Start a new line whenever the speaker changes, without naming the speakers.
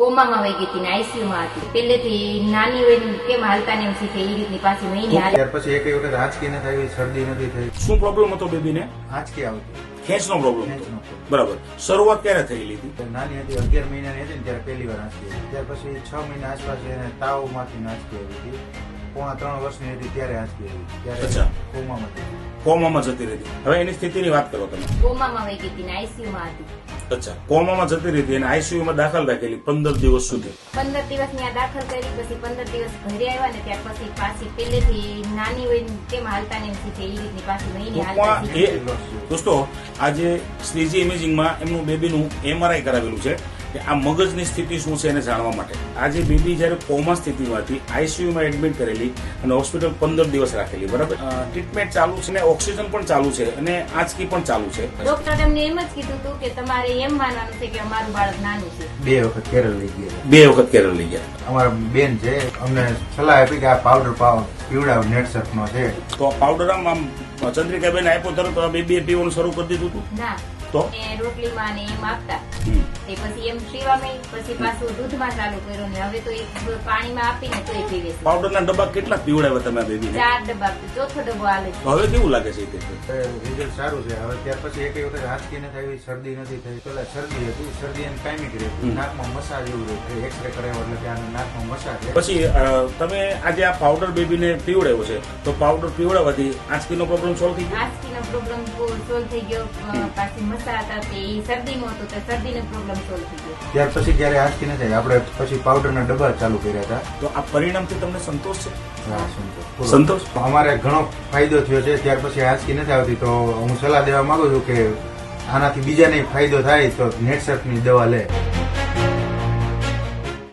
કોમામાં વહી ગઈ હતી ને આઈસીયુમાં હતી. પહેલેથી નાની હોય ને કેમ હાલતા ને એમ શીખે એ રીતની પાછી મહિને હાલે.
ત્યાર પછી એક વખત આંચકી ન થઈ, શરદી નથી થઈ.
શું પ્રોબ્લેમ હતો બેબીને?
આંચકી આવતી,
ખેંચનો પ્રોબ્લેમ હતો.
ખેંચનો problem.
બરાબર. શરૂઆત ક્યારે થયેલી હતી?
નાની હતી, 11 મહિનાની હતી ને ત્યારે પહેલી વાર આંચકી આવી. ત્યાર પછી 6 મહિના આસપાસ એને તાવમાંથી આંચકી આવી હતી. પોણા 3 વર્ષની હતી ત્યારે આંચકી આવી. ત્યારે
અચ્છા.
કોમામાં હતી.
કોમામાં જતી રહી. હવે એની સ્થિતિની વાત કરો તમે.
કોમામાં વહી ગઈ હતી ને આઈસીયુમાં હતી.
અચ્છા, કોમામાં જતી રહી અને આઈસીયુમાં દાખલ રાખેલી 15 દિવસ સુધી.
15 દિવસ ત્યાં દાખલ કરી, પછી 15 દિવસ ઘરે આવ્યા ને ત્યાર પછી પાછી પહેલેથી નાની હોય ને કેમ હાલતા ને એમ શીખે એ રીતની પાછી મહિને હાલતા
ટૂંકમાં
શીખે.
દોસ્તો, આજે શ્રીજી ઇમેજિંગમાં એમનું બેબીનું એમઆરઆઈ કરાવેલું છે કે આ મગજની સ્થિતિ શું છે એને જાણવા માટે. આજે બેબી જયારે કોમા સ્થિતિમાં હતી, આઈસીયુમાં એડમિટ કરેલી અને હોસ્પિટલ 15 દિવસ રાખેલી. બરાબર. ટ્રીટમેન્ટ ચાલુ છે ને ઓક્સિજન પણ ચાલુ છે અને આંચકી પણ ચાલુ છે.
ડોક્ટર એમને એમ જ કીધું હતું કે તમારે એમ માનવાનું છે કે અમારું બાળક નાનું છે.
2 વખત કેરળ લઈ ગયા.
2 વખત કેરળ લઈ ગયા.
અમારા બેન છે, અમને સલાહ આપી કે આ પાવડર પીવડાવ, નેટસર્ફ નો છે.
તો પાવડર આમ ચંદ્રિકાબેન આપ્યો તરત બેબીએ પીવાનું શરૂ કરી દીધું હતું.
ના,
તો
એ રોટલીમાં ને એમ આપતા તે પછી એમ પીવામાં, પછી પાછું દૂધમાં ચાલુ કર્યું ને હવે તો એક પાણીમાં આપીને તોય પીવે છે.
પાવડરના ડબ્બા કેટલા પીવડાવ્યા તમે બેબીને?
4 ડબ્બા, ચોથો ડબ્બો હાલે છે.
હવે કેવું લાગે છે?
રિઝલ્ટ સારું છે. હવે ત્યાર પછી એક વખત આંચકી ન થઈ, શરદી નથી થઈ. પેલા શરદી હતી, શરદી એમ કાયમિક રહેતી, નાકમાં મસાજ એવું રહેતું. એક્સરે કરાવ્યો એટલે કે આને નાકમાં મસાજ છે.
પછી તમે આજે આ પાવડર બેબીને પીવડાવ્યો છે, તો પાવડર પીવડાવવાથી આંચકીનો પ્રોબ્લેમ સોલ્વ થઈ ગયો?
આંચકીનો પ્રોબ્લેમ સોલ્વ થઈ ગયો. પાછી મસા હતા તે શરદીમાં હતું તો શરદીનો પ્રોબ્લેમ સોલ્વ થઈ ગયો.
ત્યાર પછી ક્યારે આંચકી ન થાય, આપણે પછી પાવડરના ડબ્બા ચાલુ કર્યા હતા.
તો આ પરિણામથી તમને સંતોષ છે?
હા, સંતોષ.
સંતોષ.
અમારે ઘણો ફાયદો થયો છે. ત્યાર પછી આંચકી નથી આવતી. તો હું સલાહ દેવા માંગુ છું કે આનાથી બીજાને ફાયદો થાય તો નેટસર્ફની દવા લે.